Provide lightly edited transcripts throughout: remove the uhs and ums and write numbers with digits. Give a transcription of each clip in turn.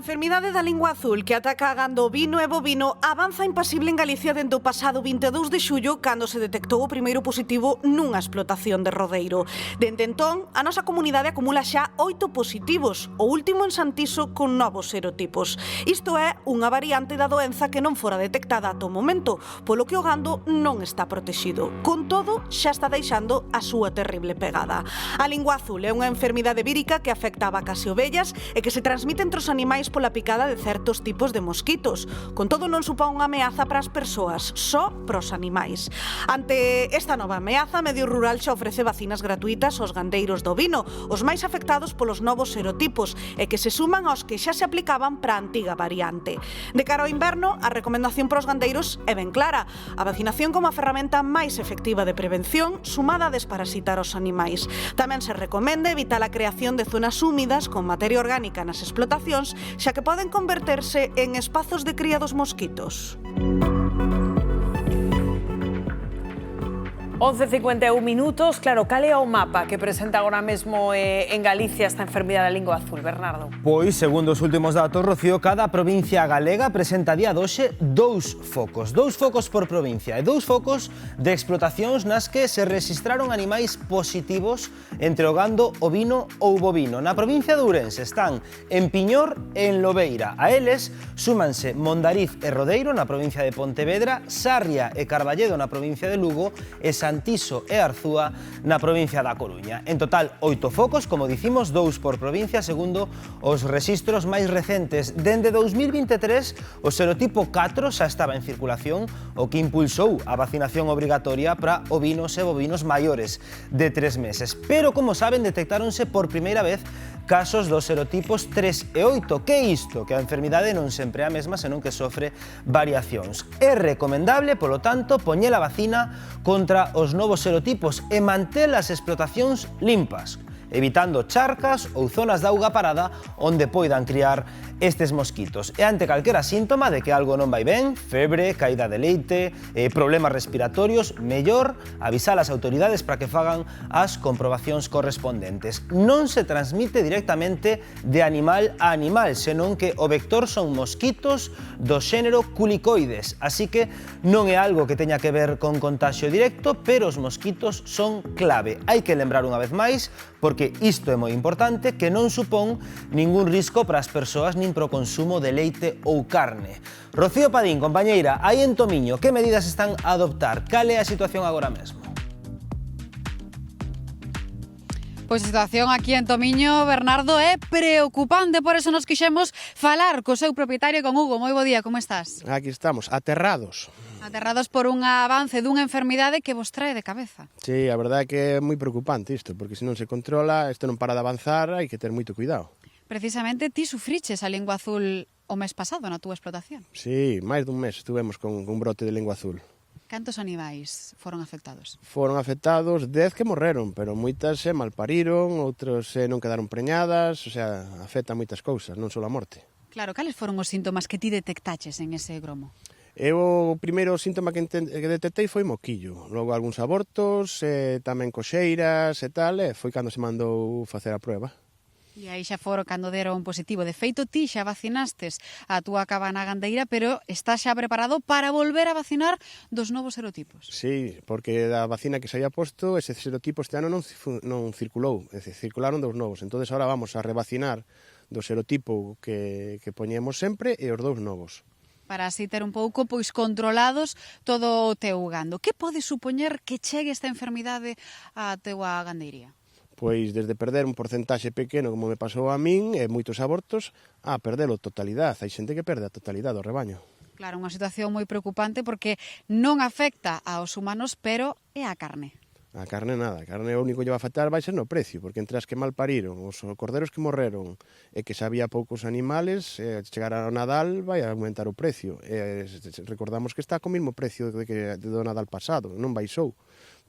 enfermidade da lingua azul que ataca a gando ovino e bovino avanza impasible en Galicia dende o pasado 22 de xullo cando se detectou o primeiro positivo nunha explotación de rodeiro. Dende entón, a nosa comunidade acumula xa 8 positivos, o último en Santiso con novos serotipos. Isto é unha variante da doenza que non fora detectada ata o momento, polo que o gando non está protexido. Con todo, xa está deixando a súa terrible pegada. A lingua azul é unha enfermidade vírica que afecta a vacas e ovellas e que se transmite entre os animais pola picada de certos tipos de mosquitos. Con todo, non supón unha ameaza para as persoas, só para os animais. Ante esta nova ameaza, Medio Rural xa ofrece vacinas gratuitas aos gandeiros do ovino, os máis afectados polos novos serotipos e que se suman aos que xa se aplicaban para a antiga variante. De cara ao inverno, a recomendación para os gandeiros é ben clara: a vacinación como a ferramenta máis efectiva de prevención, sumada a desparasitar os animais. Tamén se recomenda evitar a creación de zonas húmidas con materia orgánica nas explotacións, xa que poden converterse en espazos de cría dos mosquitos. 11:51 minutos. Claro, cal é o mapa que presenta agora mesmo en Galicia esta enfermidade da lingua azul, Bernardo? Pois, segundo os últimos datos, Rocío, cada provincia galega presenta a día de hoxe dous focos por provincia e dous focos de explotacións nas que se rexistraron animais positivos entre o gando ovino ou bovino. Na provincia de Ourense están en Piñor e en Lobeira. A eles súmanse Mondariz e Rodeiro na provincia de Pontevedra, Sarria e Carballedo na provincia de Lugo e Santiso e Arzúa na provincia da Coruña. En total, 8 focos, como dicimos, 2 por provincia, segundo os rexistros máis recentes. Dende 2023, o serotipo 4 xa estaba en circulación, o que impulsou a vacinación obrigatoria para ovinos e bovinos maiores de 3 meses. Pero, como saben, detectáronse por primeira vez casos dos serotipos 3 e 8. Que é isto? Que a enfermidade non sempre é a mesma, senón que sofre variacións. É recomendable, polo tanto, poñer a vacina contra os novos serotipos e manter as explotacións limpas, evitando charcas ou zonas de auga parada onde poidan criar estes mosquitos. E ante calquera síntoma de que algo non vai ben, febre, caída de leite, problemas respiratorios, mellor avisar as autoridades para que fagan as comprobacións correspondentes. Non se transmite directamente de animal a animal, senón que o vector son mosquitos do xénero Culicoides, así que non é algo que teña que ver con contagio directo, pero os mosquitos son clave. Hai que lembrar unha vez máis, porque isto é moi importante, que non supón ningún risco para as persoas nin pro consumo de leite ou carne. Rocío Padín, compañeira, aí en Tomiño, que medidas están a adoptar? Cal é a situación agora mesmo? Pois a situación aquí en Tomiño, Bernardo, é preocupante, por eso nos quixemos falar co seu propietario, con Hugo. Moi bo día, como estás? Aquí estamos, aterrados. Aterrados por un avance dunha enfermidade que vos trae de cabeza. Sí, a verdade é que é moi preocupante isto, porque se non se controla, isto non para de avanzar, hai que ter moito cuidado. Precisamente ti sufriches a lingua azul o mes pasado na túa explotación. Sí, máis dun mes estuvemos con un brote de lingua azul. Cantos animais foron afectados? Foron afectados 10 que morreron, pero moitas se malpariron, outros non quedaron preñadas, o sea, afecta moitas cousas, non só a morte. Claro, cales foron os síntomas que ti detectaches en ese gromo? O primeiro síntoma que detectei foi moquillo, logo algúns abortos, tamén coxeiras e tal, e foi cando se mandou facer a prueba. E aí xa foron cando deron positivo. De feito, ti xa vacinastes a túa cabana gandeira, pero estás xa preparado para volver a vacinar dos novos serotipos. Sí, porque da vacina que se había posto, ese serotipo este ano non circulou, é dicir, circularon dos novos. Entonces ahora vamos a revacinar do serotipo que poñemos sempre e os dous novos. Para así ter un pouco pois controlados todo o teu gando. Que pode supoñer que chegue esta enfermidade á teua gandeiría? Pois desde perder un porcentaxe pequeno, como me pasou a min, e moitos abortos, a perdelo totalidade. Hai xente que perde a totalidade do rebaño. Claro, unha situación moi preocupante porque non afecta aos humanos, pero é a carne. A carne nada, a carne o único que vai afectar vai ser no precio, porque entre as que mal pariron, os corderos que morreron e que xa había poucos animales, chegar ao Nadal vai aumentar o precio. Recordamos que está co mesmo precio do Nadal pasado, non baixou,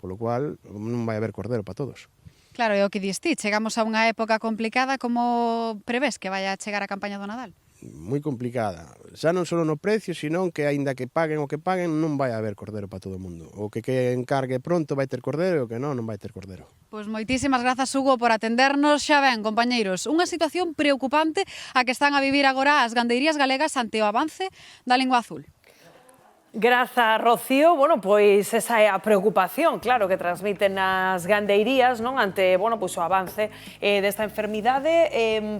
polo cual non vai haber cordero para todos. Claro, é o que dis ti, chegamos a unha época complicada, como prevés que vai a chegar a campaña do Nadal? moi complicada. Xa non só no precio, senón que aínda que paguen o que paguen, non vai haber cordero para todo o mundo. O que encargue pronto vai ter cordero e o que non vai ter cordero. Pois moitísimas grazas, Hugo, por atendernos. Xa ben, compañeiros, unha situación preocupante a que están a vivir agora as gandeirías galegas ante o avance da lingua azul. Grazas, Rocío. Bueno, pois esa é a preocupación, claro, que transmiten as gandeirías, non, ante, bueno, pois o avance desta enfermidade.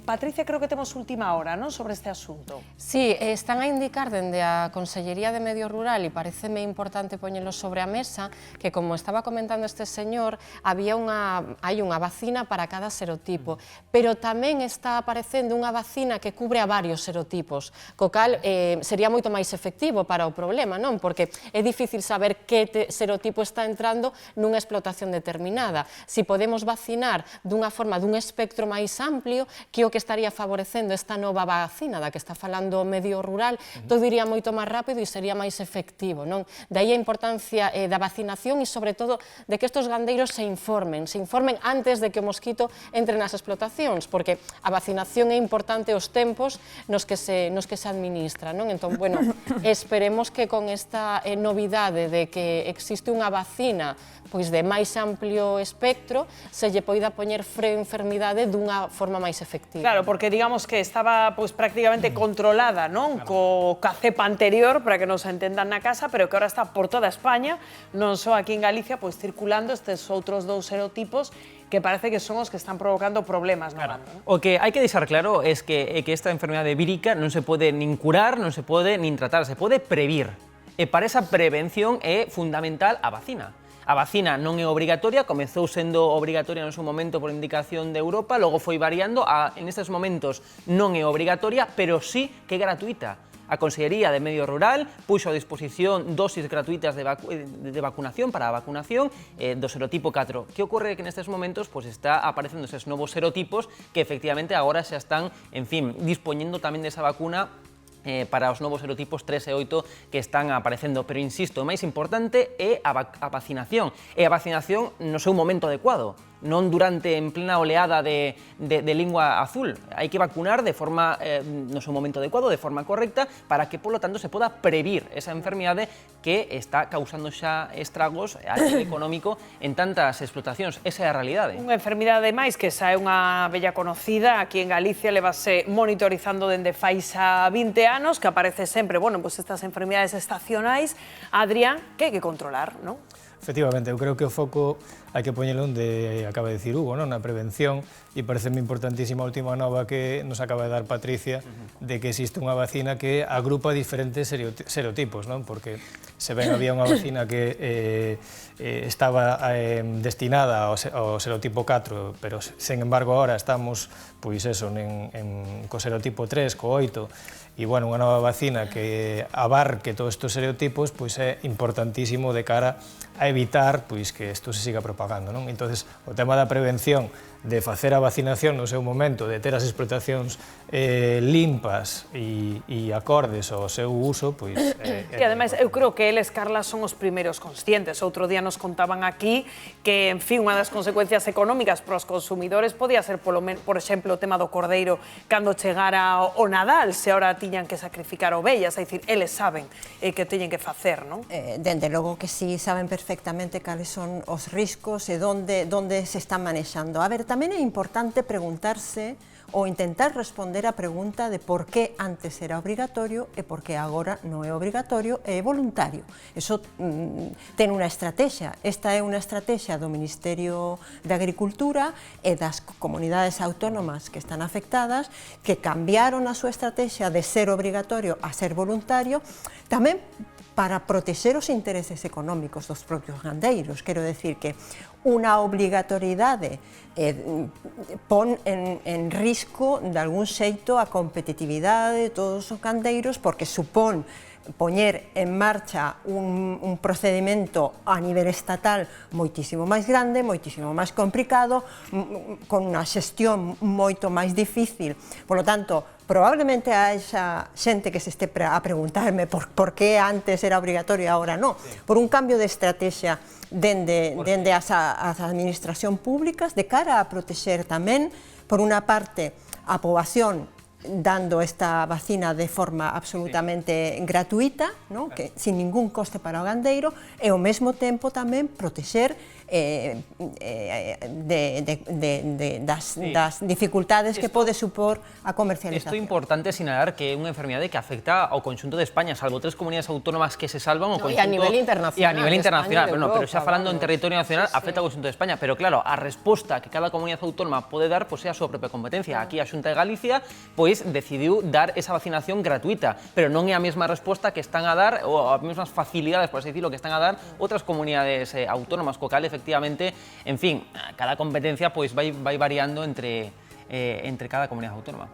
Patricia, creo que temos última hora, non, sobre este asunto. Sí, están a indicar dende a Consellería de Medio Rural, e pareceme importante poñelo sobre a mesa, que como estaba comentando este señor, hai unha vacina para cada serotipo, pero tamén está aparecendo unha vacina que cubre a varios serotipos, co cal sería moito máis efectivo para o problema, non? Porque é difícil saber que serotipo está entrando nunha explotación determinada. Si podemos vacinar dunha forma, dun espectro máis amplio, que o que estaría favorecendo esta nova vacina da que está falando o medio rural, todo iría moito máis rápido e sería máis efectivo, non? Daí a importancia da vacinación e, sobre todo, de que estes gandeiros se informen antes de que o mosquito entre nas explotacións, porque a vacinación é importante os tempos nos que se administra, non? Entón, bueno, esperemos que con esta novidade de que existe unha vacina pois de máis amplio espectro, se lle poida poñer freo á enfermidade dunha forma máis efectiva. Claro, porque digamos que estaba pois prácticamente controlada, non, ca cepa anterior, para que nos entendan na casa, pero que ahora está por toda España, non só aquí en Galicia, pois circulando estes outros dous serotipos que parece que son os que están provocando problemas no bando. O que hai que deixar claro é que esta enfermedade vírica non se pode nin curar, non se pode nin tratar, se pode previr. E para esa prevención é fundamental a vacina. A vacina non é obrigatoria, comezou sendo obrigatoria no seu momento por indicación de Europa, logo foi variando, en estes momentos non é obrigatoria, pero sí que é gratuita. A Consellería de Medio Rural puxo a disposición dosis gratuitas de vacunación para a vacunación do serotipo 4. Que ocorre que nestes momentos está aparecendo eses novos serotipos que efectivamente agora xa están, en fin, dispoñendo tamén desa vacuna para os novos serotipos 3 e 8 que están aparecendo. Pero, insisto, o máis importante é a vacinación. E a vacinación no seu momento adecuado, non durante en plena oleada de lingua azul. Hai que vacunar de forma no seu momento adecuado, de forma correcta, para que, polo tanto, se poda previr esa enfermidade que está causando xa estragos a nivel económico en tantas explotacións. Esa é a realidade. Unha enfermidade máis que xa é unha bella conocida, aquí en Galicia levase monitorizando dende fai xa 20 anos, que aparece sempre, bueno, pois estas enfermidades estacionais. Adrián, que hai que controlar, non? Efectivamente, eu creo que o foco hai que poñelo onde acaba de dicir Hugo, non? Na prevención, e pareceme importantísima a última nova que nos acaba de dar Patricia, de que existe unha vacina que agrupa diferentes serotipos, non? Porque se ben había unha vacina que estaba destinada ao serotipo 4, pero, sen embargo, agora estamos, pois eso, co serotipo 3, co 8, e, bueno, unha nova vacina que abarque todos estes serotipos, pois é importantísimo de cara a evitar pois que isto se siga propagando, non? Entonces, o tema da prevención, de facer a vacinación no seu momento, de ter as explotacións limpas e acordes ao seu uso, pois... E, ademais, eu creo que eles, Carla, son os primeiros conscientes. Outro día nos contaban aquí que, en fin, unha das consecuencias económicas para os consumidores podía ser, por exemplo, o tema do cordeiro cando chegara o Nadal, se ahora tiñan que sacrificar ovellas, é dicir, eles saben que teñen que facer, non? Dende logo que sí saben perfectamente cales son os riscos e onde se están manexando. A ver, tamén é importante preguntarse ou intentar responder a pregunta de por que antes era obrigatorio e por que agora non é obrigatorio e é voluntario. Eso ten unha estrategia. Esta é unha estrategia do Ministerio de Agricultura e das comunidades autónomas que están afectadas, que cambiaron a súa estrategia de ser obrigatorio a ser voluntario, tamén para protexer os intereses económicos dos propios gandeiros. Quero decir que unha obrigatoriedade pon en risco de algún xeito a competitividade de todos os gandeiros, porque supón poñer en marcha un procedimento a nivel estatal moitísimo máis grande, moitísimo máis complicado, con unha xestión moito máis difícil. Por lo tanto, probablemente a esa xente que se este a preguntarme por que antes era obrigatorio e agora non, por un cambio de estrategia dende as administracións públicas de cara a protexer tamén, por unha parte, a poboación dando esta vacina de forma absolutamente gratuita, ¿no? Que sin ningún coste para o gandeiro, e ao mesmo tempo tamén protexer das dificultades que pode supor a comercialización. Isto é importante sinalar que é unha enfermidade que afecta ao conxunto de España, salvo 3 comunidades autónomas que se salvan o conxunto... E a nivel internacional. E a nivel internacional, España, pero xa falando en territorio nacional, afecta ao conxunto de España, pero claro, a resposta que cada comunidade autónoma pode dar é a súa propia competencia. Aquí a Xunta de Galicia decidiu dar esa vacinación gratuita, pero non é a mesma resposta que están a dar, ou as mesmas facilidades, por así decirlo, que están a dar outras comunidades autónomas, co cal, efectivamente, en fin, cada competencia vai variando entre cada comunidade autónoma.